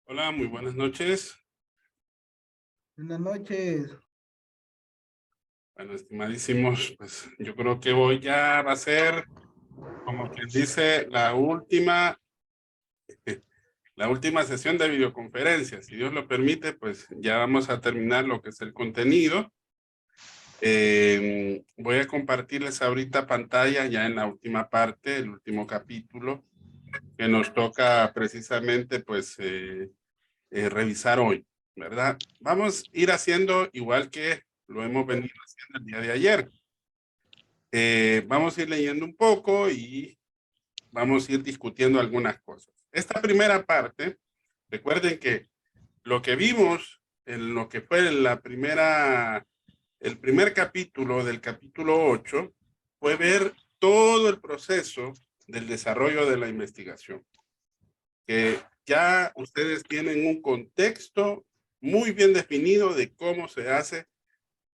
Hola, muy buenas noches. Buenas noches. Bueno, estimadísimos, pues yo creo que hoy ya va a ser, como quien dice, la última sesión de videoconferencia. Si Dios lo permite, pues ya vamos a terminar lo que es el contenido. Voy a compartirles ahorita pantalla ya en la última parte, el último capítulo, que nos toca precisamente, pues, revisar hoy, ¿verdad? Vamos a ir haciendo igual que lo hemos venido haciendo el día de ayer. Vamos a ir leyendo un poco y vamos a ir discutiendo algunas cosas. Esta primera parte, recuerden que lo que vimos en lo que fue el primer capítulo del capítulo 8 fue ver todo el proceso del desarrollo de la investigación, que ya ustedes tienen un contexto muy bien definido de cómo se hace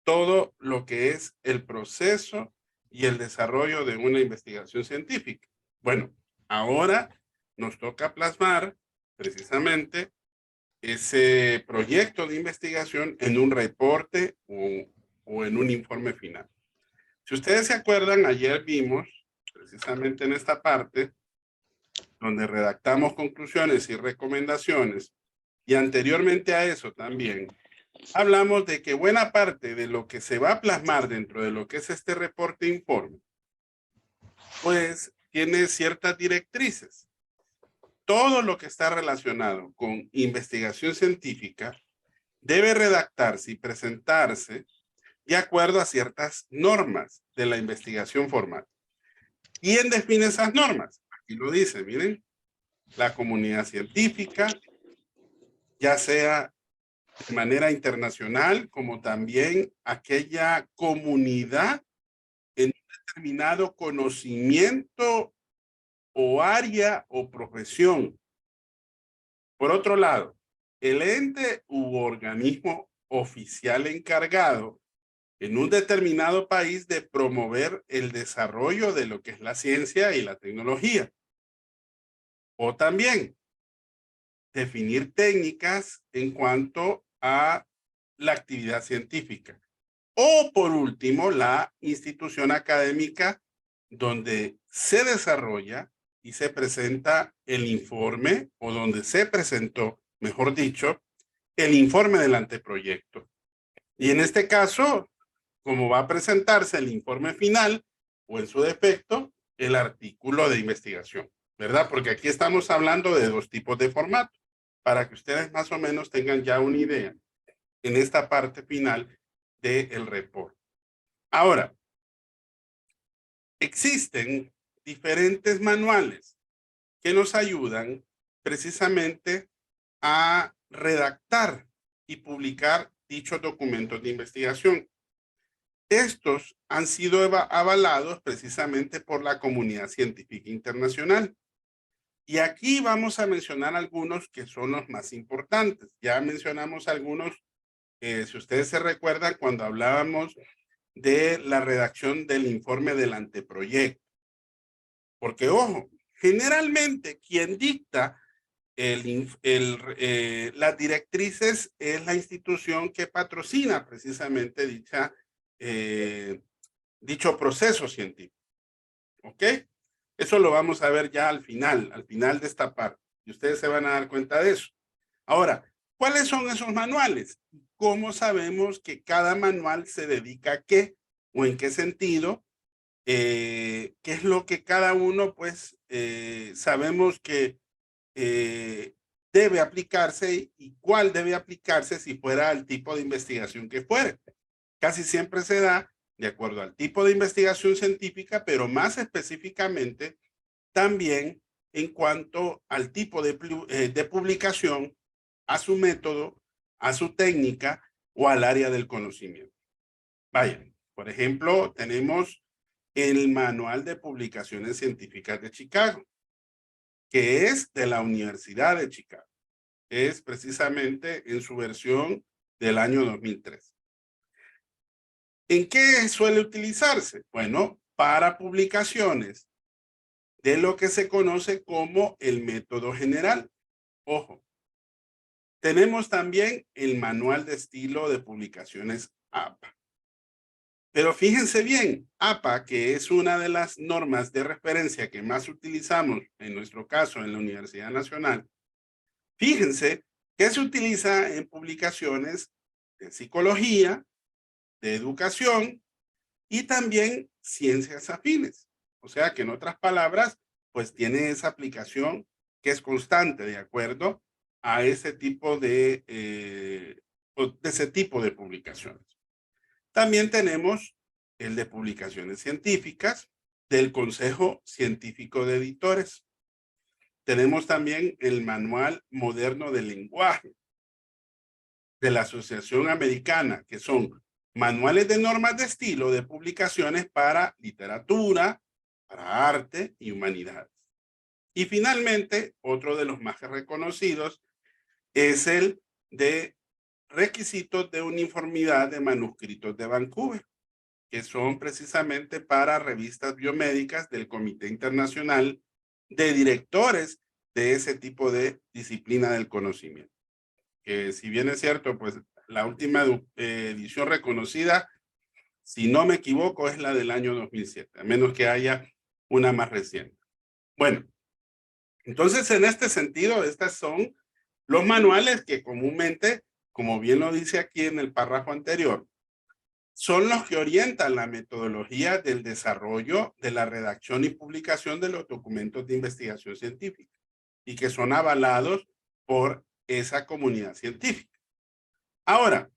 todo lo que es el proceso y el desarrollo de una investigación científica. Bueno, ahora nos toca plasmar precisamente ese proyecto de investigación en un reporte o en un informe final. Si ustedes se acuerdan, ayer vimos precisamente en esta parte donde redactamos conclusiones y recomendaciones, y anteriormente a eso también hablamos de que buena parte de lo que se va a plasmar dentro de lo que es este reporte informe, pues tiene ciertas directrices. Todo lo que está relacionado con investigación científica debe redactarse y presentarse de acuerdo a ciertas normas de la investigación formal. ¿Quién define esas normas? Aquí lo dice, miren, la comunidad científica, ya sea de manera internacional, como también aquella comunidad en un determinado conocimiento o área o profesión. Por otro lado, el ente u organismo oficial encargado en un determinado país de promover el desarrollo de lo que es la ciencia y la tecnología. O también definir técnicas en cuanto a la actividad científica. O por último, la institución académica donde se desarrolla y se presenta el informe o donde se presentó, mejor dicho, el informe del anteproyecto. Y en este caso, como va a presentarse el informe final o en su defecto, el artículo de investigación, ¿verdad? Porque aquí estamos hablando de dos tipos de formato, para que ustedes más o menos tengan ya una idea en esta parte final del reporte. Ahora, existen diferentes manuales que nos ayudan precisamente a redactar y publicar dichos documentos de investigación. Estos han sido avalados precisamente por la comunidad científica internacional. Y aquí vamos a mencionar algunos que son los más importantes. Ya mencionamos algunos, si ustedes se recuerdan, cuando hablábamos de la redacción del informe del anteproyecto. Porque, ojo, generalmente quien dicta las directrices es la institución que patrocina precisamente eh, dicho proceso científico. ¿Ok? Eso lo vamos a ver ya al final de esta parte. Y ustedes se van a dar cuenta de eso. Ahora, ¿cuáles son esos manuales? ¿Cómo sabemos que cada manual se dedica a qué o en qué sentido? ¿Qué es lo que cada uno, pues, sabemos que debe aplicarse y cuál debe aplicarse si fuera el tipo de investigación que fuere? Casi siempre se da de acuerdo al tipo de investigación científica, pero más específicamente también en cuanto al tipo de publicación, a su método, a su técnica o al área del conocimiento. Vaya, por ejemplo, tenemos el Manual de Publicaciones Científicas de Chicago, que es de la Universidad de Chicago. Es precisamente en su versión del año 2003. ¿En qué suele utilizarse? Bueno, para publicaciones de lo que se conoce como el método general. Ojo, Tenemos también el manual de estilo de publicaciones APA. Pero fíjense bien, APA, que es una de las normas de referencia que más utilizamos, en nuestro caso en la Universidad Nacional, fíjense que se utiliza en publicaciones de psicología, de educación y también ciencias afines. O sea que en otras palabras, pues tiene esa aplicación que es constante de acuerdo a ese tipo de ese tipo de publicaciones. También tenemos el de publicaciones científicas del Consejo Científico de Editores. Tenemos también el Manual Moderno del Lenguaje de la Asociación Americana, que son manuales de normas de estilo de publicaciones para literatura, para arte y humanidades. Y finalmente, otro de los más reconocidos es el de requisitos de uniformidad de manuscritos de Vancouver, que son precisamente para revistas biomédicas del Comité Internacional de Directores de ese tipo de disciplina del conocimiento. Que si bien es cierto, pues la última edición reconocida, si no me equivoco, es la del año 2007, a menos que haya una más reciente. Bueno, entonces en este sentido, estas son los manuales que comúnmente, como bien lo dice aquí en el párrafo anterior, son los que orientan la metodología del desarrollo, de la redacción y publicación de los documentos de investigación científica y que son avalados por esa comunidad científica. Ahora,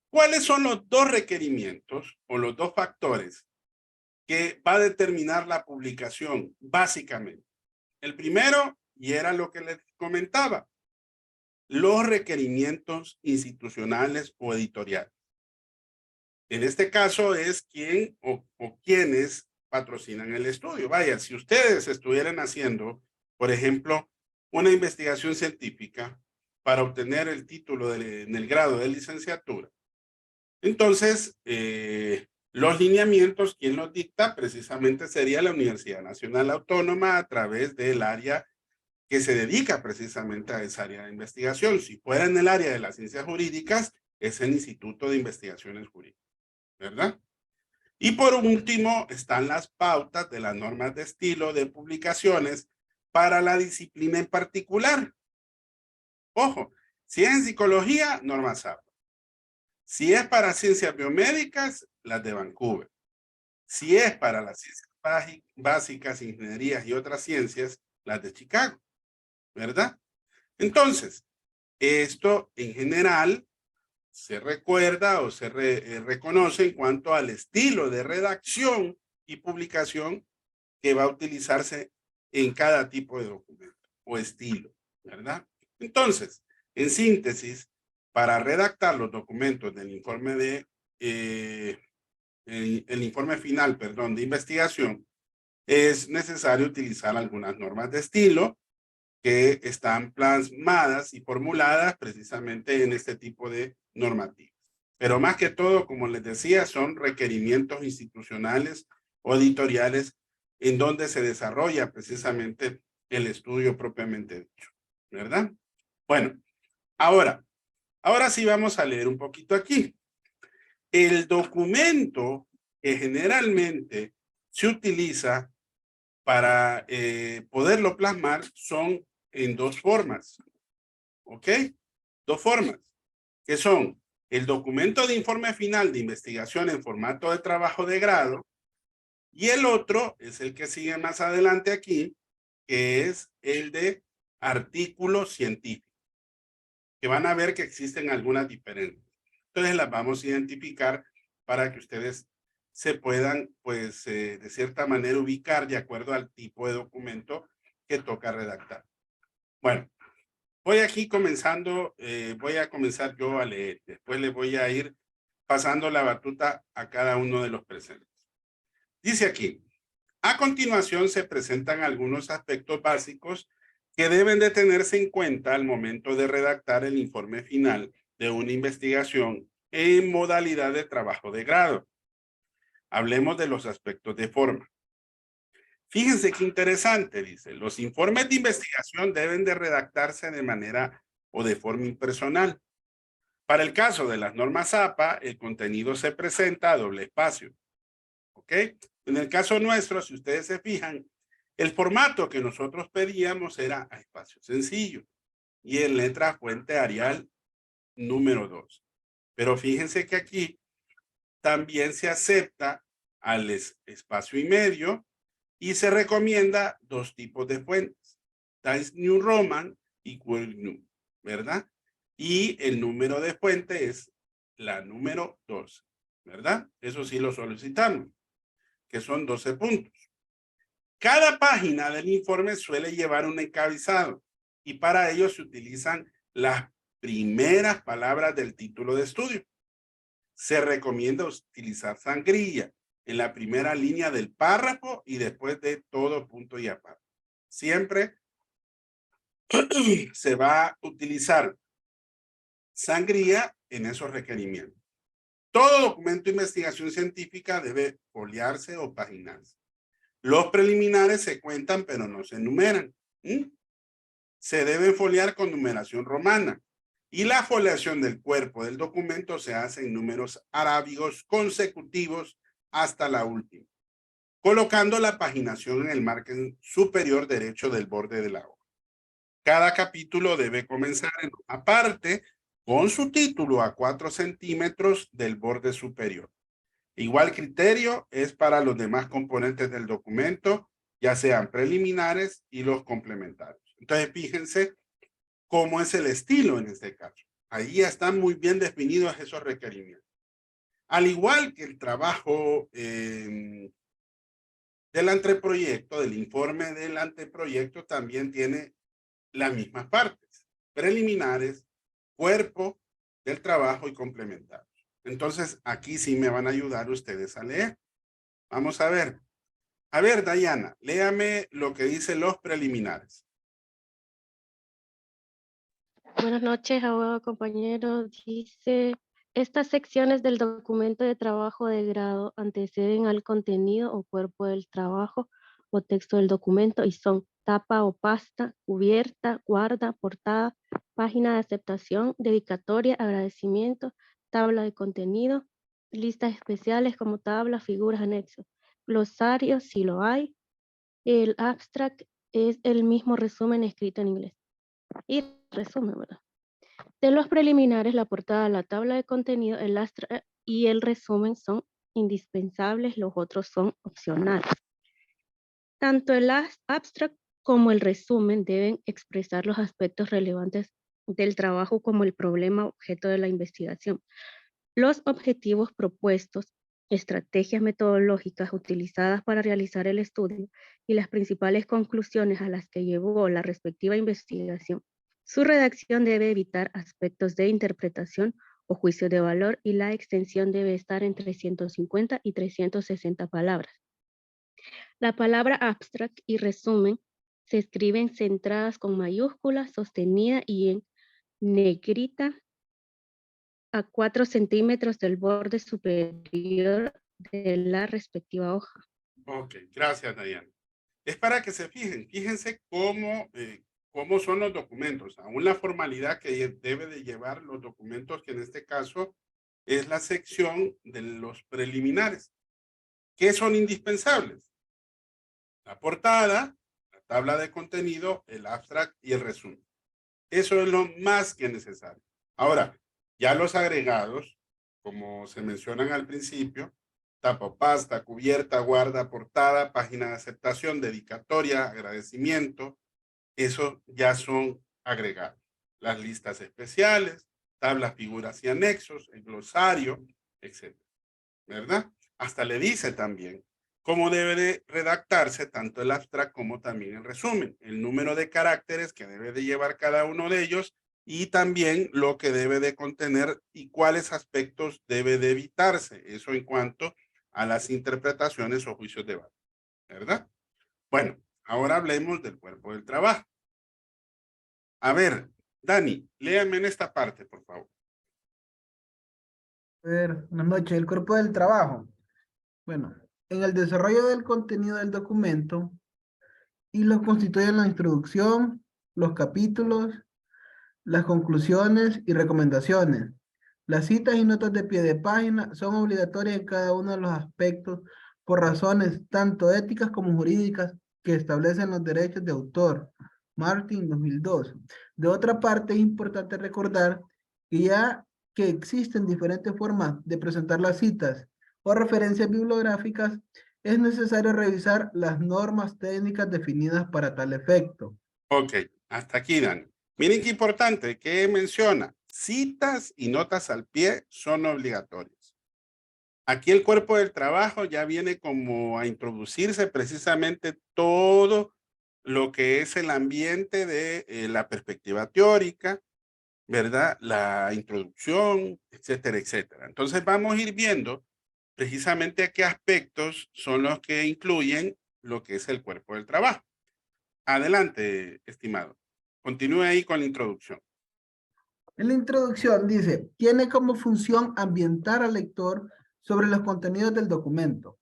¿cuáles son los dos requerimientos o los dos factores que va a determinar la publicación básicamente? El primero, y era lo que les comentaba, los requerimientos institucionales o editoriales. En este caso es quién o quienes patrocinan el estudio. Vaya, si ustedes estuvieran haciendo, por ejemplo, una investigación científica para obtener el título en el grado de licenciatura, entonces los lineamientos, quien los dicta precisamente sería la Universidad Nacional Autónoma a través del área que se dedica precisamente a esa área de investigación. Si fuera en el área de las ciencias jurídicas, es el Instituto de Investigaciones Jurídicas, ¿verdad? Y por último, están las pautas de las normas de estilo de publicaciones para la disciplina en particular. Ojo, si es en psicología, normas APA. Si es para ciencias biomédicas, las de Vancouver. Si es para las ciencias básicas, ingenierías y otras ciencias, las de Chicago, ¿verdad? Entonces, esto en general se recuerda o se reconoce en cuanto al estilo de redacción y publicación que va a utilizarse en cada tipo de documento o estilo, ¿verdad? Entonces, en síntesis, para redactar los documentos del informe de el informe final, perdón, de investigación, es necesario utilizar algunas normas de estilo que están plasmadas y formuladas precisamente en este tipo de normativas. Pero más que todo, como les decía, son requerimientos institucionales o editoriales en donde se desarrolla precisamente el estudio propiamente dicho, ¿verdad? Bueno, ahora sí vamos a leer un poquito aquí. El documento que generalmente se utiliza para poderlo plasmar son en dos formas, ¿ok? Dos formas, que son el documento de informe final de investigación en formato de trabajo de grado y el otro es el que sigue más adelante aquí, que es el de artículo científico, que van a ver que existen algunas diferentes. Entonces las vamos a identificar para que ustedes se puedan, pues, de cierta manera ubicar de acuerdo al tipo de documento que toca redactar. Bueno, voy aquí comenzando, voy a comenzar yo a leer. Después les voy a ir pasando la batuta a cada uno de los presentes. Dice aquí, a continuación se presentan algunos aspectos básicos que deben de tenerse en cuenta al momento de redactar el informe final de una investigación en modalidad de trabajo de grado. Hablemos de los aspectos de forma. Fíjense qué interesante, dice, los informes de investigación deben de redactarse de manera o de forma impersonal. Para el caso de las normas APA, el contenido se presenta a doble espacio. ¿Ok? En el caso nuestro, si ustedes se fijan, el formato que nosotros pedíamos era a espacio sencillo y en letra fuente Arial número 2. Pero fíjense que aquí también se acepta al espacio y medio y se recomienda dos tipos de fuentes, Times New Roman y Quill New, ¿verdad? Y el número de fuente es la número 12, ¿verdad? Eso sí lo solicitamos, que son 12 puntos. Cada página del informe suele llevar un encabezado y para ello se utilizan las primeras palabras del título de estudio. Se recomienda utilizar sangrilla en la primera línea del párrafo y después de todo punto y aparte. Siempre se va a utilizar sangría en esos requerimientos. Todo documento de investigación científica debe foliarse o paginarse. Los preliminares se cuentan pero no se enumeran. Se debe foliar con numeración romana y la foliación del cuerpo del documento se hace en números arábigos consecutivos hasta la última, colocando la paginación en el margen superior derecho del borde de la hoja. Cada capítulo debe comenzar en una parte con su título a 4 centímetros del borde superior. Igual criterio es para los demás componentes del documento, ya sean preliminares y los complementarios. Entonces, fíjense cómo es el estilo en este caso. Ahí ya están muy bien definidos esos requerimientos. Al igual que el trabajo del anteproyecto, del informe del anteproyecto, también tiene las mismas partes, preliminares, cuerpo del trabajo y complementarios. Entonces, aquí sí me van a ayudar ustedes a leer. Vamos a ver. A ver, Dayana, léame lo que dice los preliminares. Buenas noches, abogado compañero. Dice, estas secciones del documento de trabajo de grado anteceden al contenido o cuerpo del trabajo o texto del documento y son tapa o pasta, cubierta, guarda, portada, página de aceptación, dedicatoria, agradecimiento, tabla de contenido, listas especiales como tabla, figuras, anexos, glosario si lo hay. El abstract es el mismo resumen escrito en inglés. Y resumen, ¿verdad? De los preliminares, la portada, la tabla de contenido, el abstract y el resumen son indispensables, los otros son opcionales. Tanto el abstract como el resumen deben expresar los aspectos relevantes del trabajo como el problema objeto de la investigación, los objetivos propuestos, estrategias metodológicas utilizadas para realizar el estudio y las principales conclusiones a las que llevó la respectiva investigación. Su redacción debe evitar aspectos de interpretación o juicio de valor y la extensión debe estar entre 150 y 360 palabras. La palabra abstract y resumen se escriben centradas con mayúsculas, sostenida y en negrita a 4 centímetros del borde superior de la respectiva hoja. Ok, gracias, Dayana. Es para que se fijen, fíjense cómo son los documentos, aún la formalidad que debe de llevar los documentos, que en este caso es la sección de los preliminares, que son indispensables. La portada, la tabla de contenido, el abstract y el resumen. Eso es lo más que necesario. Ahora, ya los agregados, como se mencionan al principio, tapa pasta, cubierta, guarda, portada, página de aceptación, dedicatoria, agradecimiento, eso ya son agregados. Las listas especiales, tablas, figuras y anexos, el glosario, etc. ¿Verdad? Hasta le dice también cómo debe de redactarse tanto el abstract como también el resumen, el número de caracteres que debe de llevar cada uno de ellos y también lo que debe de contener y cuáles aspectos debe de evitarse. Eso en cuanto a las interpretaciones o juicios de valor, ¿verdad? Bueno, ahora hablemos del cuerpo del trabajo. A ver, Dani, léame en esta parte, por favor. A ver, buenas noches. El cuerpo del trabajo. Bueno, en el desarrollo del contenido del documento y lo constituyen la introducción, los capítulos, las conclusiones y recomendaciones. Las citas y notas de pie de página son obligatorias en cada uno de los aspectos por razones tanto éticas como jurídicas que establecen los derechos de autor. Martin, 2002. De otra parte, es importante recordar que ya que existen diferentes formas de presentar las citas o referencias bibliográficas, es necesario revisar las normas técnicas definidas para tal efecto. Ok, hasta aquí, Dan. Miren qué importante que menciona. Citas y notas al pie son obligatorias. Aquí el cuerpo del trabajo ya viene como a introducirse precisamente todo lo que es el ambiente de la perspectiva teórica, ¿verdad? La introducción, etcétera, etcétera. Entonces vamos a ir viendo precisamente a qué aspectos son los que incluyen lo que es el cuerpo del trabajo. Adelante, estimado. Continúe ahí con la introducción. En la introducción dice, tiene como función ambientar al lector sobre los contenidos del documento.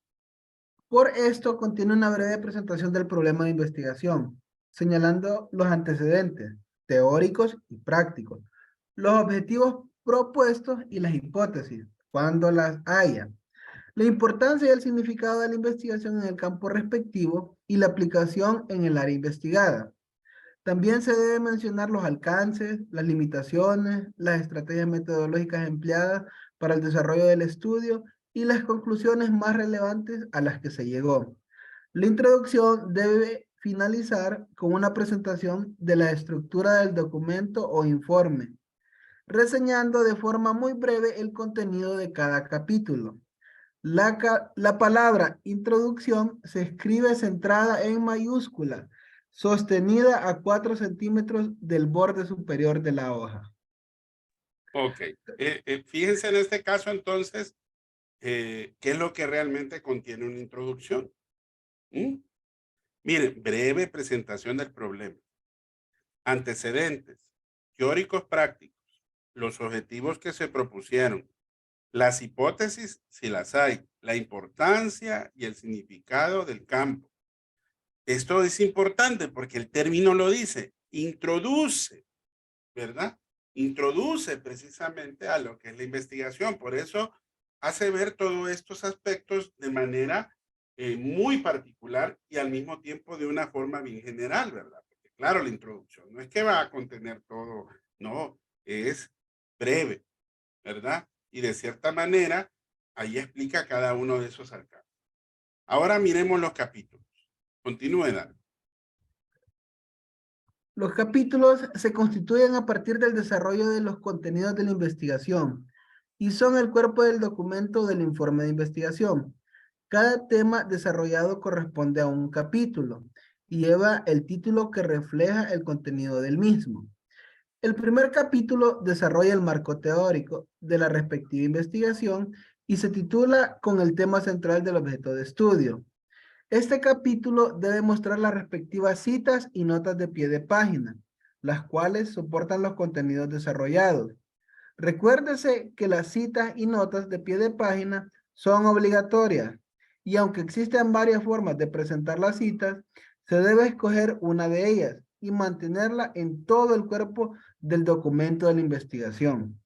Por esto contiene una breve presentación del problema de investigación, señalando los antecedentes teóricos y prácticos, los objetivos propuestos y las hipótesis, cuando las haya, la importancia y el significado de la investigación en el campo respectivo y la aplicación en el área investigada. También se debe mencionar los alcances, las limitaciones, las estrategias metodológicas empleadas para el desarrollo del estudio y las conclusiones más relevantes a las que se llegó. La introducción debe finalizar con una presentación de la estructura del documento o informe, reseñando de forma muy breve el contenido de cada capítulo. La palabra introducción se escribe centrada en mayúscula, sostenida a 4 centímetros del borde superior de la hoja. Ok. Fíjense en este caso entonces, ¿qué es lo que realmente contiene una introducción? Miren, breve presentación del problema. Antecedentes, teóricos prácticos, los objetivos que se propusieron, las hipótesis, si las hay, la importancia y el significado del campo. Esto es importante porque el término lo dice, introduce, ¿verdad? Introduce precisamente a lo que es la investigación. Por eso hace ver todos estos aspectos de manera muy particular y al mismo tiempo de una forma bien general, ¿verdad? Porque claro, la introducción no es que va a contener todo, no, es breve, ¿verdad? Y de cierta manera, ahí explica cada uno de esos alcances. Ahora miremos los capítulos. Continúe, Dan. Los capítulos se constituyen a partir del desarrollo de los contenidos de la investigación y son el cuerpo del documento del informe de investigación. Cada tema desarrollado corresponde a un capítulo y lleva el título que refleja el contenido del mismo. El primer capítulo desarrolla el marco teórico de la respectiva investigación y se titula con el tema central del objeto de estudio. Este capítulo debe mostrar las respectivas citas y notas de pie de página, las cuales soportan los contenidos desarrollados. Recuérdese que las citas y notas de pie de página son obligatorias y aunque existen varias formas de presentar las citas, se debe escoger una de ellas y mantenerla en todo el cuerpo del documento de la investigación.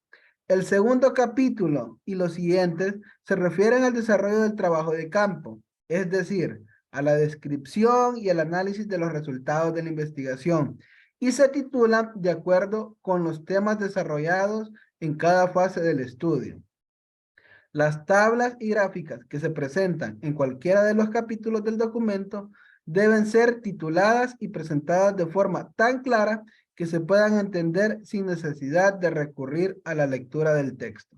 El segundo capítulo y los siguientes se refieren al desarrollo del trabajo de campo, es decir, a la descripción y el análisis de los resultados de la investigación y se titulan de acuerdo con los temas desarrollados en cada fase del estudio. Las tablas y gráficas que se presentan en cualquiera de los capítulos del documento deben ser tituladas y presentadas de forma tan clara que se puedan entender sin necesidad de recurrir a la lectura del texto.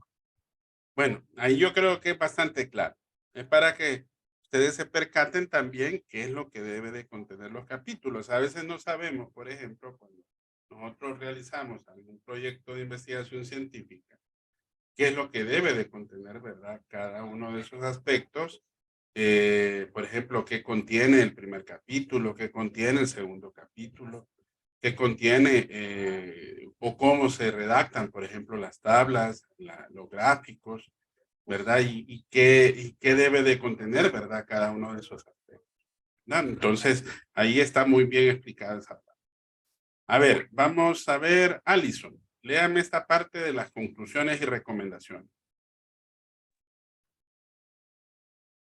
Bueno, ahí yo creo que es bastante claro. Es para que ustedes se percaten también qué es lo que debe de contener los capítulos. A veces no sabemos, por ejemplo, cuando nosotros realizamos algún proyecto de investigación científica, qué es lo que debe de contener, ¿verdad? Cada uno de esos aspectos. Por ejemplo, qué contiene el primer capítulo, qué contiene el segundo capítulo, qué contiene o cómo se redactan, por ejemplo, las tablas, los gráficos, ¿verdad? Y qué debe de contener, ¿verdad? Cada uno de esos aspectos, ¿no? Entonces, ahí está muy bien explicada esa parte. A ver, vamos a ver, Alison. Léame esta parte de las conclusiones y recomendaciones.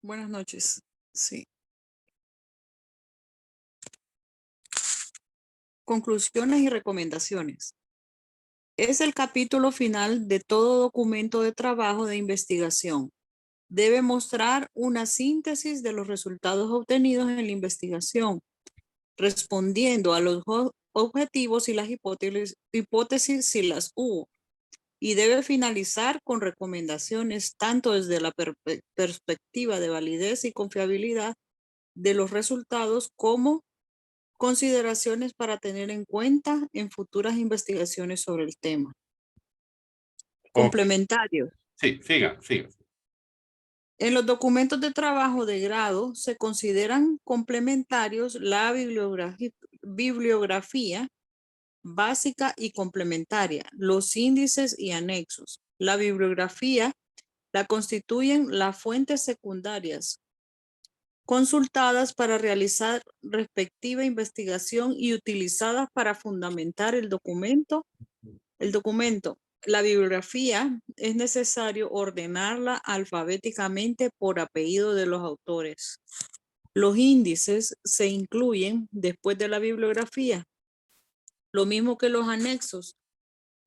Buenas noches. Sí. Conclusiones y recomendaciones. Es el capítulo final de todo documento de trabajo de investigación. Debe mostrar una síntesis de los resultados obtenidos en la investigación, respondiendo a los objetivos y las hipótesis si las hubo. Y debe finalizar con recomendaciones tanto desde la perspectiva de validez y confiabilidad de los resultados como consideraciones para tener en cuenta en futuras investigaciones sobre el tema. Complementarios. Sí, siga. En los documentos de trabajo de grado se consideran complementarios la bibliografía básica y complementaria, los índices y anexos. La bibliografía la constituyen las fuentes secundarias consultadas para realizar respectiva investigación y utilizadas para fundamentar el documento. La bibliografía es necesario ordenarla alfabéticamente por apellido de los autores. Los índices se incluyen después de la bibliografía, lo mismo que los anexos,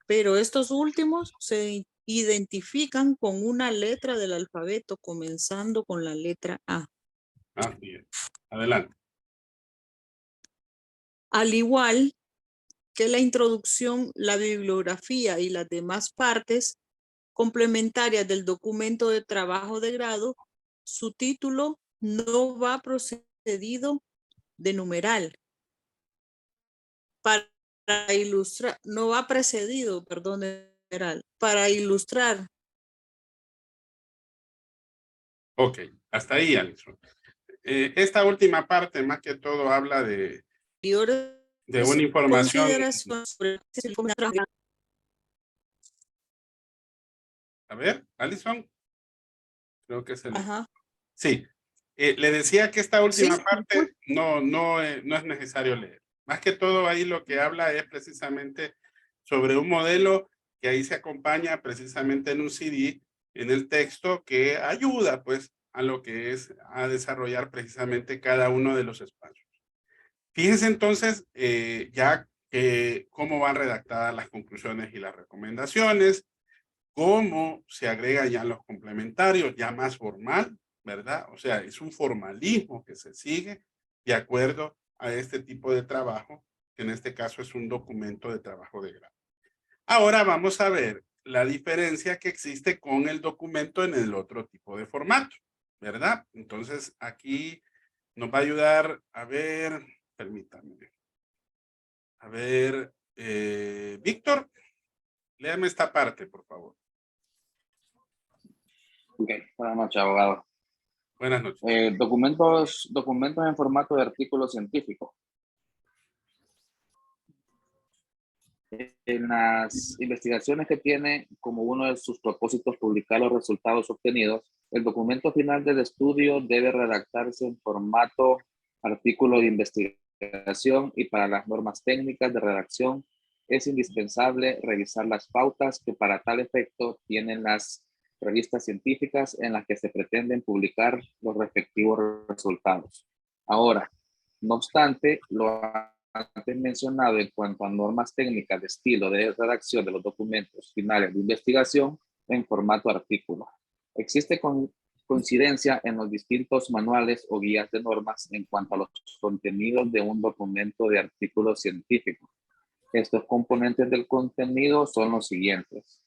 pero estos últimos se identifican con una letra del alfabeto, comenzando con la letra A. Bien. Adelante. Al igual que la introducción, la bibliografía y las demás partes complementarias del documento de trabajo de grado, su título no va precedido de numeral. Para ilustrar, no va precedido, perdón, de numeral. Para ilustrar. Ok, hasta ahí, Alison. Esta última parte, más que todo, habla de una información. A ver, Alison. Creo que es el... Ajá. Sí. Le decía que esta última Sí. parte no es necesario leer. Más que todo ahí lo que habla es precisamente sobre un modelo que ahí se acompaña precisamente en un CD, en el texto, que ayuda pues a lo que es a desarrollar precisamente cada uno de los espacios. Fíjense entonces ya cómo van redactadas las conclusiones y las recomendaciones, cómo se agregan ya los complementarios, ya más formal, ¿verdad? O sea, es un formalismo que se sigue de acuerdo a este tipo de trabajo, que en este caso es un documento de trabajo de grado. Ahora vamos a ver la diferencia que existe con el documento en el otro tipo de formato, ¿verdad? Entonces aquí nos va a ayudar a ver, permítanme. A ver, Víctor, léame esta parte, por favor. Ok, buenas noches, abogado. Buenas noches. Documentos en formato de artículo científico. En las investigaciones que tiene como uno de sus propósitos publicar los resultados obtenidos, el documento final del estudio debe redactarse en formato artículo de investigación y para las normas técnicas de redacción es indispensable revisar las pautas que para tal efecto tienen las revistas científicas en las que se pretenden publicar los respectivos resultados. Ahora, no obstante, lo antes mencionado en cuanto a normas técnicas de estilo de redacción de los documentos finales de investigación en formato artículo. Existe coincidencia en los distintos manuales o guías de normas en cuanto a los contenidos de un documento de artículo científico. Estos componentes del contenido son los siguientes: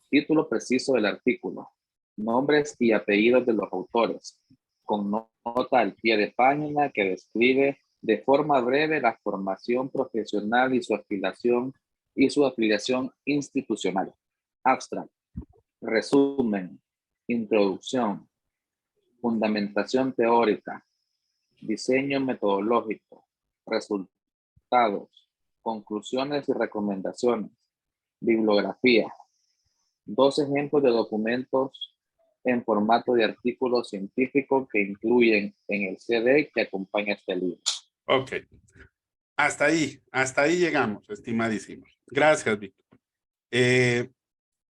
título preciso del artículo, nombres y apellidos de los autores, con nota al pie de página que describe de forma breve la formación profesional y su afiliación institucional. Abstract, resumen, introducción, fundamentación teórica, diseño metodológico, resultados, conclusiones y recomendaciones, bibliografía. 2 ejemplos de documentos en formato de artículo científico que incluyen en el CD que acompaña este libro. Ok. hasta ahí llegamos, estimadísimos. Gracias, Víctor.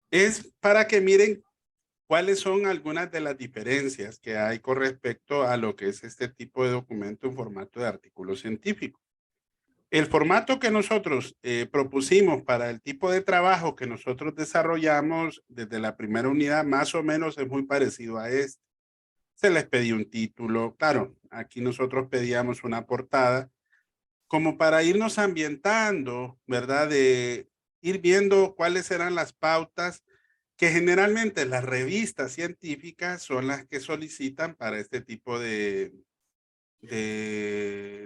Es para que miren cuáles son algunas de las diferencias que hay con respecto a lo que es este tipo de documento en formato de artículo científico. El formato que nosotros propusimos para el tipo de trabajo que nosotros desarrollamos desde la primera unidad, más o menos es muy parecido a este. Se les pedía un título, claro, aquí nosotros pedíamos una portada, como para irnos ambientando, ¿verdad? De ir viendo cuáles eran las pautas que generalmente las revistas científicas son las que solicitan para este tipo de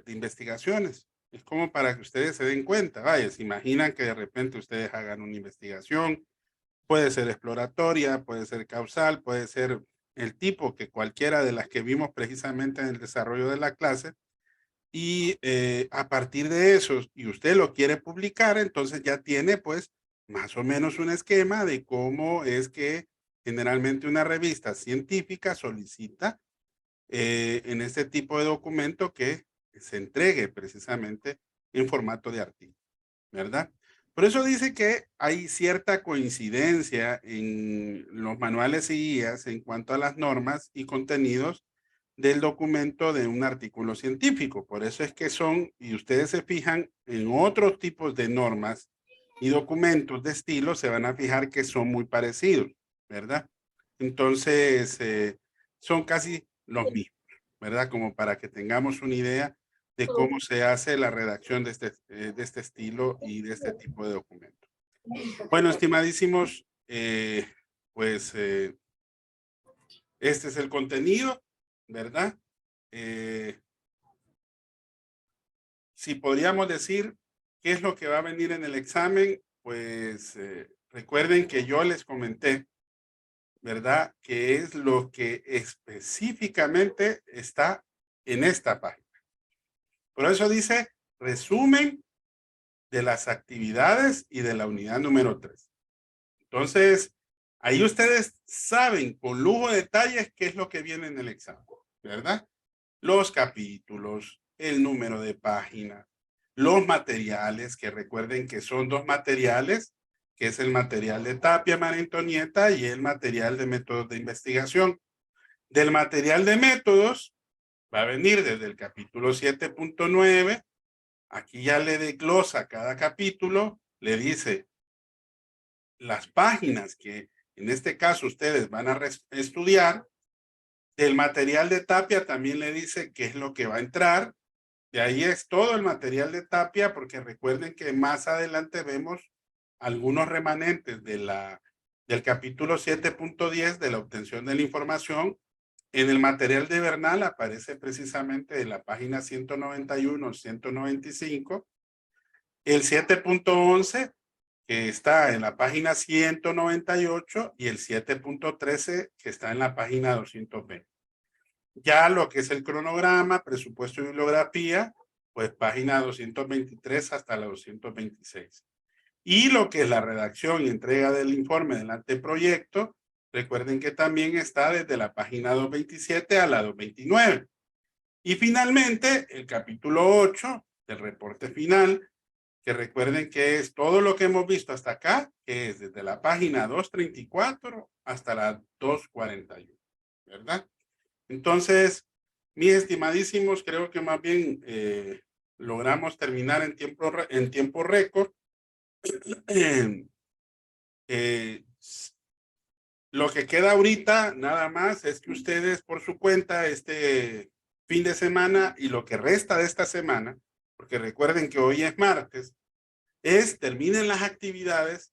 investigaciones. Es como para que ustedes se den cuenta, vaya, se imaginan que de repente ustedes hagan una investigación, puede ser exploratoria, puede ser causal, puede ser el tipo que cualquiera de las que vimos precisamente en el desarrollo de la clase, y a partir de eso, y usted lo quiere publicar, entonces ya tiene pues más o menos un esquema de cómo es que generalmente una revista científica solicita en este tipo de documento que se entregue precisamente en formato de artículo, ¿verdad? Por eso dice que hay cierta coincidencia en los manuales y guías en cuanto a las normas y contenidos del documento de un artículo científico. Por eso es que son, y ustedes se fijan en otros tipos de normas y documentos de estilo, se van a fijar que son muy parecidos, ¿verdad? Entonces, son casi los mismos, ¿verdad? Como para que tengamos una idea de cómo se hace la redacción de este estilo y de este tipo de documento. Bueno, estimadísimos, pues este es el contenido, ¿verdad? Si podríamos decir qué es lo que va a venir en el examen, pues recuerden que yo les comenté, ¿verdad? Que es lo que específicamente está en esta página. Por eso dice resumen de las actividades y de la unidad número 3. Entonces, ahí ustedes saben con lujo de detalles qué es lo que viene en el examen, ¿verdad? Los capítulos, el número de página, los materiales, que recuerden que son 2 materiales, que es el material de Tapia, María Antonieta, y el material de métodos de investigación. Del material de métodos va a venir desde el capítulo 7.9, aquí ya le desglosa cada capítulo, le dice las páginas que en este caso ustedes van a estudiar. Del material de Tapia también le dice qué es lo que va a entrar. De ahí es todo el material de Tapia, porque recuerden que más adelante vemos algunos remanentes del capítulo 7.10 de la obtención de la información. En el material de Bernal aparece precisamente en la página 191, 195. El 7.11 que está en la página 198 y el 7.13 que está en la página 220. Ya lo que es el cronograma, presupuesto y bibliografía, pues página 223 hasta la 226. Y lo que es la redacción y entrega del informe del anteproyecto, recuerden que también está desde la página 227 a la 229. Y finalmente, el capítulo 8 del reporte final, que recuerden que es todo lo que hemos visto hasta acá, que es desde la página 234 hasta la 241, ¿verdad? Entonces, mis estimadísimos, creo que más bien logramos terminar en tiempo récord. Lo que queda ahorita nada más es que ustedes por su cuenta este fin de semana y lo que resta de esta semana, porque recuerden que hoy es martes, terminen las actividades,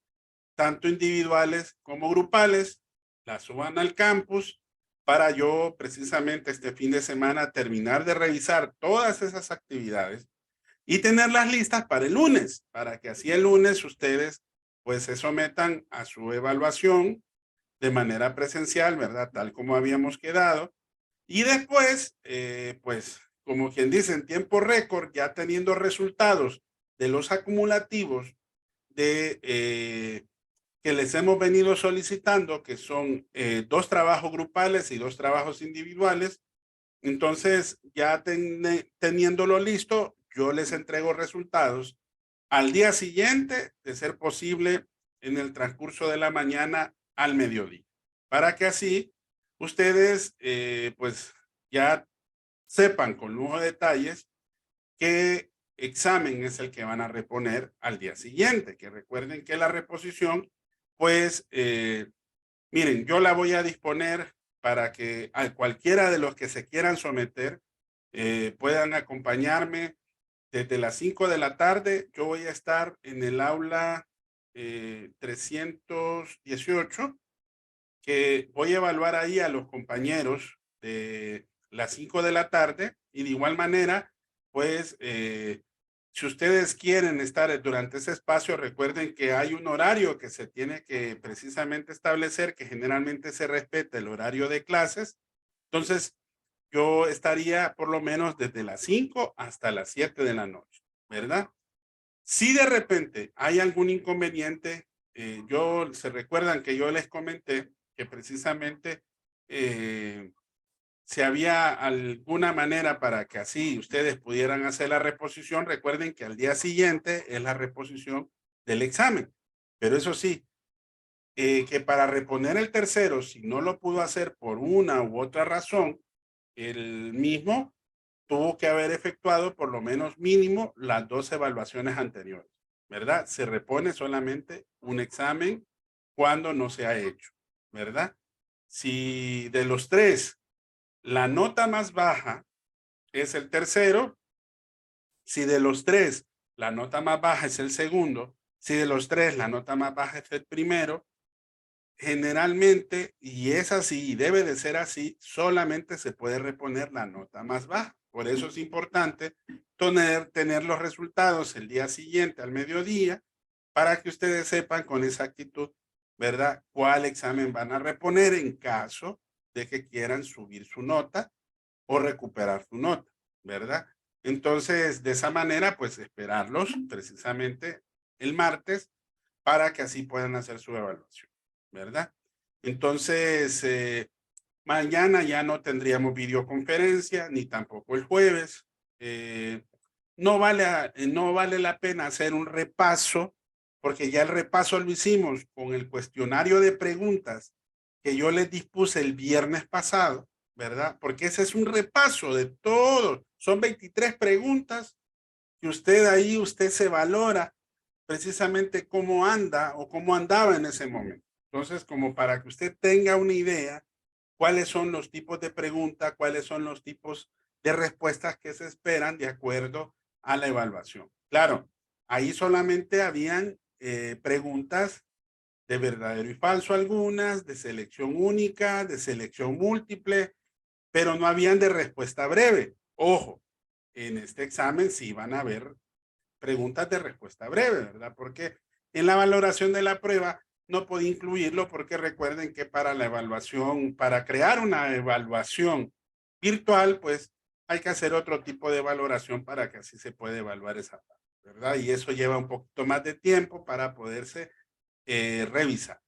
tanto individuales como grupales, las suban al campus para yo precisamente este fin de semana terminar de revisar todas esas actividades y tenerlas listas para el lunes, para que así el lunes ustedes pues se sometan a su evaluación de manera presencial, ¿verdad? Tal como habíamos quedado. Y después, pues, como quien dice, en tiempo récord, ya teniendo resultados de los acumulativos que les hemos venido solicitando, que son 2 trabajos grupales y 2 trabajos individuales. Entonces, ya teniéndolo listo, yo les entrego resultados al día siguiente, de ser posible en el transcurso de la mañana al mediodía, para que así ustedes pues ya sepan con lujo de detalles qué examen es el que van a reponer al día siguiente, que recuerden que la reposición pues miren, yo la voy a disponer para que a cualquiera de los que se quieran someter puedan acompañarme desde las 5 de la tarde. Yo voy a estar en el aula 318, que voy a evaluar ahí a los compañeros de las 5 de la tarde y de igual manera, pues, si ustedes quieren estar durante ese espacio, recuerden que hay un horario que se tiene que precisamente establecer, que generalmente se respeta el horario de clases. Entonces, yo estaría por lo menos desde las 5 hasta las 7 de la noche, ¿verdad? Si de repente hay algún inconveniente, se recuerdan que yo les comenté que precisamente si había alguna manera para que así ustedes pudieran hacer la reposición, recuerden que al día siguiente es la reposición del examen. Pero eso sí, que para reponer el tercero, si no lo pudo hacer por una u otra razón, el mismo tuvo que haber efectuado por lo menos mínimo las 2 evaluaciones anteriores, ¿verdad? Se repone solamente un examen cuando no se ha hecho, ¿verdad? Si de los 3 la nota más baja es el tercero, si de los 3 la nota más baja es el segundo, si de los 3 la nota más baja es el primero, generalmente, y es así, y debe de ser así, solamente se puede reponer la nota más baja. Por eso es importante tener los resultados el día siguiente al mediodía para que ustedes sepan con exactitud, ¿verdad?, cuál examen van a reponer en caso de que quieran subir su nota o recuperar su nota, ¿verdad? Entonces, de esa manera, pues esperarlos precisamente el martes para que así puedan hacer su evaluación, ¿verdad? Entonces, mañana ya no tendríamos videoconferencia, ni tampoco el jueves. No vale la pena hacer un repaso, porque ya el repaso lo hicimos con el cuestionario de preguntas que yo les dispuse el viernes pasado, ¿verdad? Porque ese es un repaso de todo. Son 23 preguntas que usted se valora precisamente cómo anda o cómo andaba en ese momento. Entonces, como para que usted tenga una idea cuáles son los tipos de preguntas, cuáles son los tipos de respuestas que se esperan de acuerdo a la evaluación. Claro, ahí solamente habían preguntas de verdadero y falso algunas, de selección única, de selección múltiple, pero no habían de respuesta breve. Ojo, en este examen sí van a haber preguntas de respuesta breve, ¿verdad? Porque en la valoración de la prueba no podía incluirlo porque recuerden que para la evaluación, para crear una evaluación virtual, pues hay que hacer otro tipo de valoración para que así se pueda evaluar esa parte, ¿verdad? Y eso lleva un poquito más de tiempo para poderse revisar.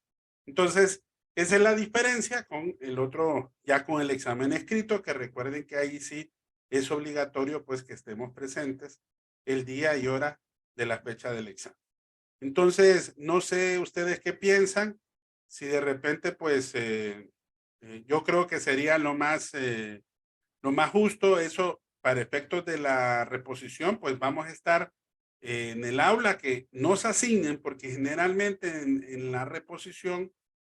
Entonces, esa es la diferencia con el otro, ya con el examen escrito, que recuerden que ahí sí es obligatorio pues que estemos presentes el día y hora de la fecha del examen. Entonces, no sé ustedes qué piensan, si de repente pues yo creo que sería lo más justo eso para efectos de la reposición, pues vamos a estar en el aula que nos asignen, porque generalmente en la reposición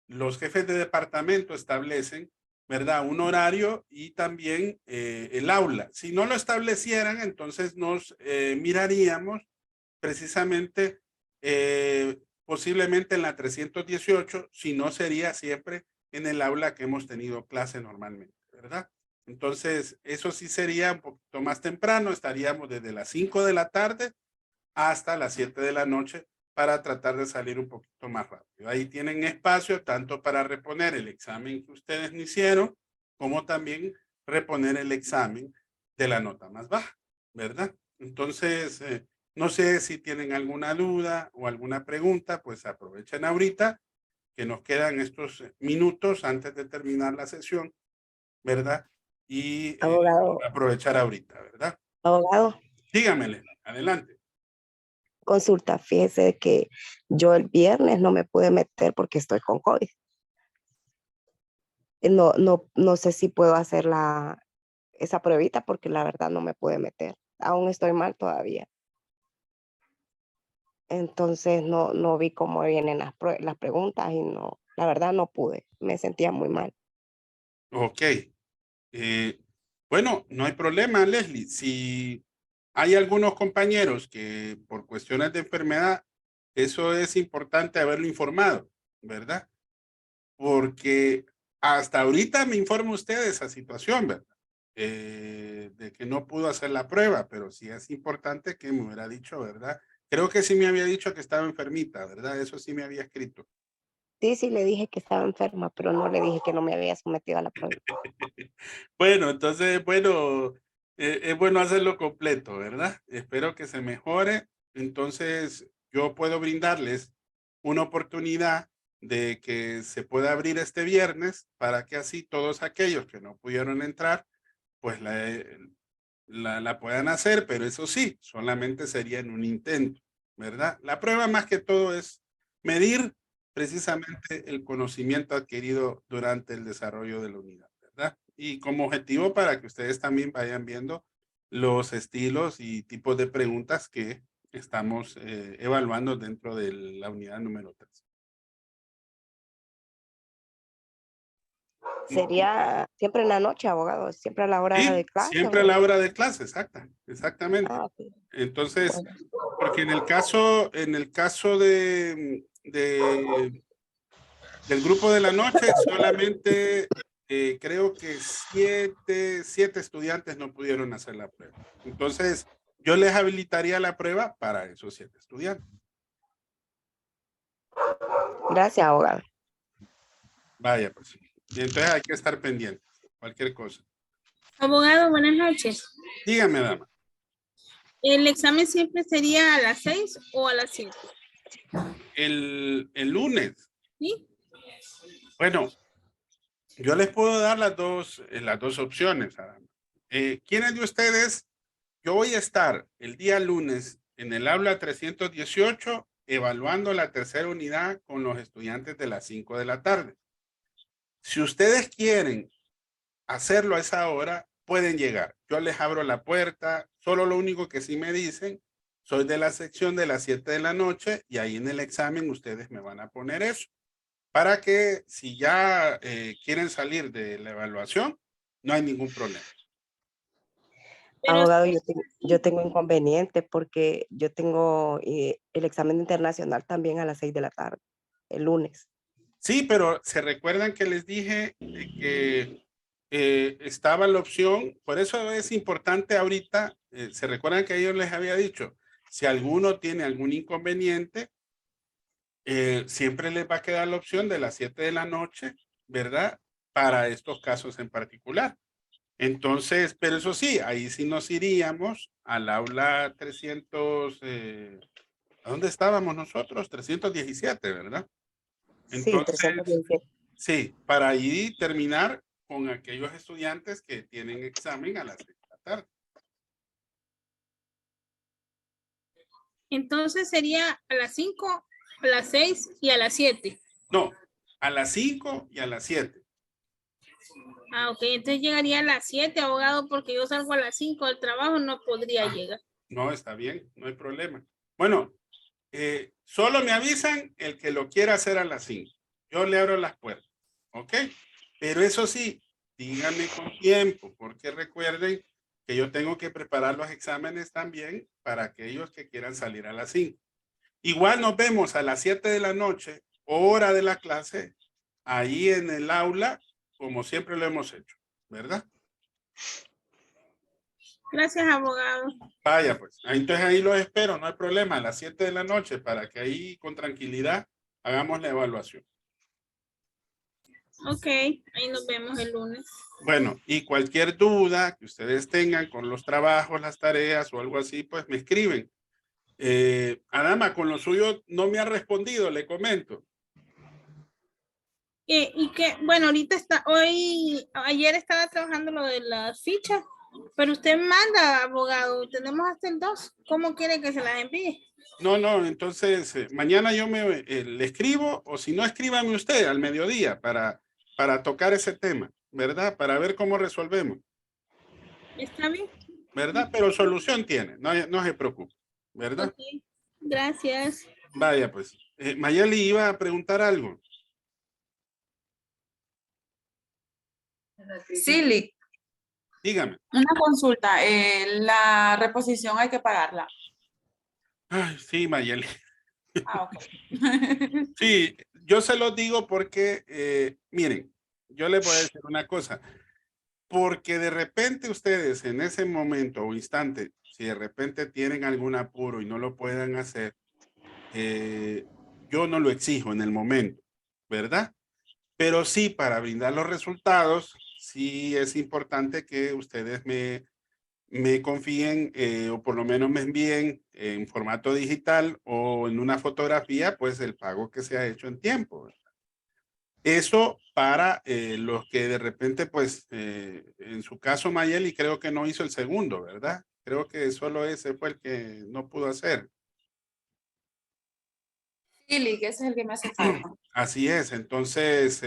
los jefes de departamento establecen, ¿verdad?, un horario y también el aula. Si no lo establecieran, entonces nos miraríamos precisamente posiblemente en la 318, si no sería siempre en el aula que hemos tenido clase normalmente, ¿verdad? Entonces, eso sí sería un poquito más temprano, estaríamos desde las 5 de la tarde hasta las 7 de la noche para tratar de salir un poquito más rápido. Ahí tienen espacio tanto para reponer el examen que ustedes no hicieron, como también reponer el examen de la nota más baja, ¿verdad? Entonces, no sé si tienen alguna duda o alguna pregunta, pues aprovechen ahorita que nos quedan estos minutos antes de terminar la sesión, ¿verdad? Y Abogado, aprovechar ahorita, ¿verdad? abogado, Dígamele, adelante. Consulta, fíjese que yo el viernes no me pude meter porque estoy con COVID. No sé si puedo hacer esa pruebita porque la verdad no me pude meter. Aún estoy mal todavía. Entonces no vi cómo vienen las preguntas y no, la verdad no pude. Me sentía muy mal. Ok. Bueno, no hay problema, Leslie. Si hay algunos compañeros que por cuestiones de enfermedad, eso es importante haberlo informado, ¿verdad? Porque hasta ahorita me informa usted de esa situación, ¿verdad? De que no pudo hacer la prueba, pero sí es importante que me hubiera dicho, ¿verdad? Creo que sí me había dicho que estaba enfermita, ¿verdad? Eso sí me había escrito. Sí, le dije que estaba enferma, pero no le dije que no me había sometido a la prueba. Bueno, entonces, bueno, es bueno hacerlo completo, ¿verdad? Espero que se mejore. Entonces, yo puedo brindarles una oportunidad de que se pueda abrir este viernes para que así todos aquellos que no pudieron entrar, pues la puedan hacer, pero eso sí, solamente sería en un intento, ¿verdad? La prueba más que todo es medir precisamente el conocimiento adquirido durante el desarrollo de la unidad, ¿verdad? Y como objetivo para que ustedes también vayan viendo los estilos y tipos de preguntas que estamos evaluando dentro de la unidad número 3. Sería siempre en la noche, abogado, siempre a la hora de Sí, clase. siempre a la hora de clase, exactamente. Ah, ok. Entonces, Bueno, porque en el caso del grupo de la noche, solamente creo que siete estudiantes no pudieron hacer la prueba. Entonces, yo les habilitaría la prueba para esos 7 estudiantes. gracias, abogado. Vaya, pues. Y entonces hay que estar pendientes. Cualquier cosa. Abogado, buenas noches. Dígame, dama. ¿El examen siempre sería a las 6 o a las 5? El lunes. ¿Sí? Bueno, yo les puedo dar las dos opciones. ¿Quiénes de ustedes? Yo voy a estar el día lunes en el aula 318 evaluando la tercera unidad con los estudiantes de las 5 de la tarde. Si ustedes quieren hacerlo a esa hora, pueden llegar. Yo les abro la puerta. Solo lo único que sí me dicen, soy de la sección de las 7 de la noche y ahí en el examen ustedes me van a poner eso. Para que si ya quieren salir de la evaluación, no hay ningún problema. Pero Abogado, yo tengo inconveniente porque yo tengo el examen internacional también a las 6 de la tarde, el lunes. Sí, pero se recuerdan que les dije que estaba la opción, por eso es importante ahorita, se recuerdan que yo les había dicho, si alguno tiene algún inconveniente, siempre les va a quedar la opción de las 7 de la noche, ¿verdad? Para estos casos en particular. Entonces, pero eso sí, ahí sí nos iríamos al aula 300, ¿a dónde estábamos nosotros? 317, ¿verdad? Sí, Entonces, 317. sí, para ahí terminar con aquellos estudiantes que tienen examen a las 6 de la tarde. entonces sería a las 5, a las 6 y a las 7. No, a las 5 y a las 7. Ah, ok, entonces llegaría a las 7, abogado, porque yo salgo a las 5 del trabajo, no podría llegar. No, está bien, no hay problema. Bueno, solo me avisan el que lo quiera hacer a las 5. Yo le abro las puertas, ¿ok? Pero eso sí, díganme con tiempo, porque recuerden que yo tengo que preparar los exámenes también para aquellos que quieran salir a las 5. Igual nos vemos a las 7 de la noche, hora de la clase, ahí en el aula, como siempre lo hemos hecho, ¿verdad? Gracias, abogado. Vaya, pues, entonces ahí los espero, no hay problema, a las 7 de la noche, para que ahí con tranquilidad hagamos la evaluación. Ok, ahí nos vemos el lunes. Bueno, y cualquier duda que ustedes tengan con los trabajos, las tareas o algo así, pues me escriben. Adama, con lo suyo no me ha respondido, le comento. Y que, bueno, ayer estaba trabajando lo de las fichas Pero usted manda, abogado. Tenemos hasta el 2. ¿Cómo quiere que se las envíe? No, entonces mañana yo le escribo, o si no, escríbame usted al mediodía para tocar ese tema, ¿verdad? Para ver cómo resolvemos, ¿Está bien? ¿verdad? Pero solución tiene, no se preocupe, ¿verdad? Ok. Gracias. Vaya, pues. Mayeli iba a preguntar algo. Sí, Lick, Dígame. una consulta. La reposición hay que pagarla. Ay, sí, Mayeli. Ah, ok. Sí, yo se lo digo porque, miren, yo les voy a decir una cosa. Porque de repente ustedes en ese momento o instante, si de repente tienen algún apuro y no lo puedan hacer, yo no lo exijo en el momento, ¿verdad? Pero sí, para brindar los resultados, sí es importante que ustedes me confíen o por lo menos me envíen en formato digital o en una fotografía, pues el pago que se ha hecho en tiempo, ¿verdad? Eso para los que de repente, pues, en su caso, Mayeli, creo que no hizo el segundo, ¿verdad? Creo que solo ese fue el que no pudo hacer. Sí, Lick, ese es el que me hace falta. Así es, entonces,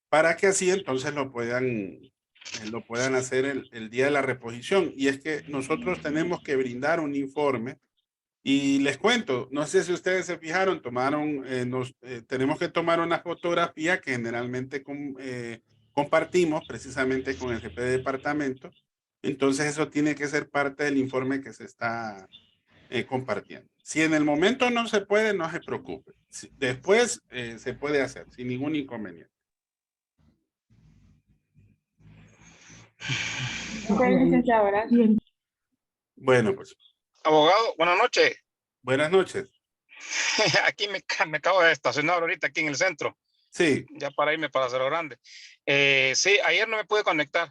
para que así entonces lo puedan hacer el día de la reposición. Y es que nosotros tenemos que brindar un informe. Y les cuento, no sé si ustedes se fijaron, tenemos que tomar una fotografía que generalmente compartimos precisamente con el jefe de departamento. Entonces eso tiene que ser parte del informe que se está compartiendo. Si en el momento no se puede, no se preocupe. Después se puede hacer sin ningún inconveniente. Ok, licenciado, gracias. Bueno, pues Abogado, buenas noches. buenas noches. Aquí me acabo de estacionar ahorita aquí en el centro, Sí, ya para irme para Cerro Grande. Sí, ayer no me pude conectar.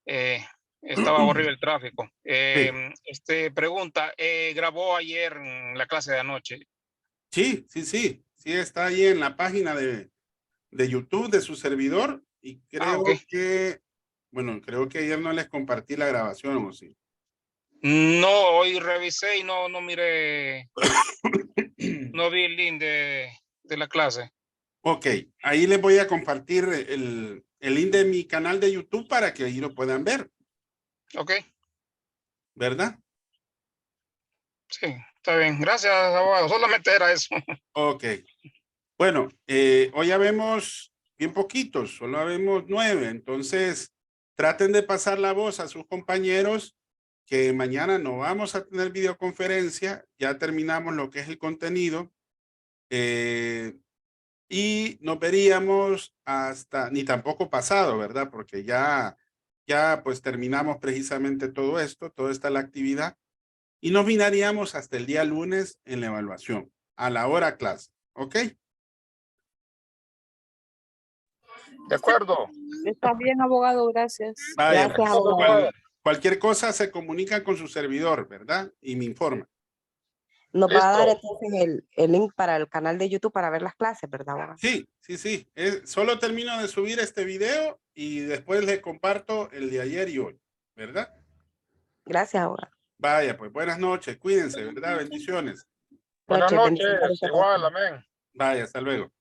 Estaba horrible el tráfico. Pregunta, ¿grabó ayer la clase de anoche? sí, está ahí en la página de YouTube de su servidor y creo Ok. creo que ayer no les compartí la grabación, ¿o sí? No, hoy revisé y no miré, no vi el link de la clase. Ok, ahí les voy a compartir el link de mi canal de YouTube para que ahí lo puedan ver, Ok, ¿verdad? sí, está bien. Gracias, abogado. Solamente era eso. Ok. Bueno, hoy ya vemos bien poquitos, solo vemos 9, entonces traten de pasar la voz a sus compañeros que mañana no vamos a tener videoconferencia, ya terminamos lo que es el contenido y nos veríamos hasta, ni tampoco pasado, ¿verdad? Porque ya pues terminamos precisamente todo esto, toda esta la actividad y nos miraríamos hasta el día lunes en la evaluación, a la hora clase, ¿ok? De acuerdo. Está bien, abogado, gracias. Vaya, Gracias, pues, abogado. cualquier cosa se comunica con su servidor, ¿verdad? Y me informa. Nos va a dar Listo. entonces el link para el canal de YouTube para ver las clases, ¿verdad, abogado? Sí. Solo termino de subir este video y después le comparto el de ayer y hoy, ¿verdad? Gracias, abogado. Vaya, pues buenas noches, cuídense, ¿verdad? Bendiciones. Buenas Noches, noches, bendiciones para usted igual, también. amén. Vaya, hasta luego.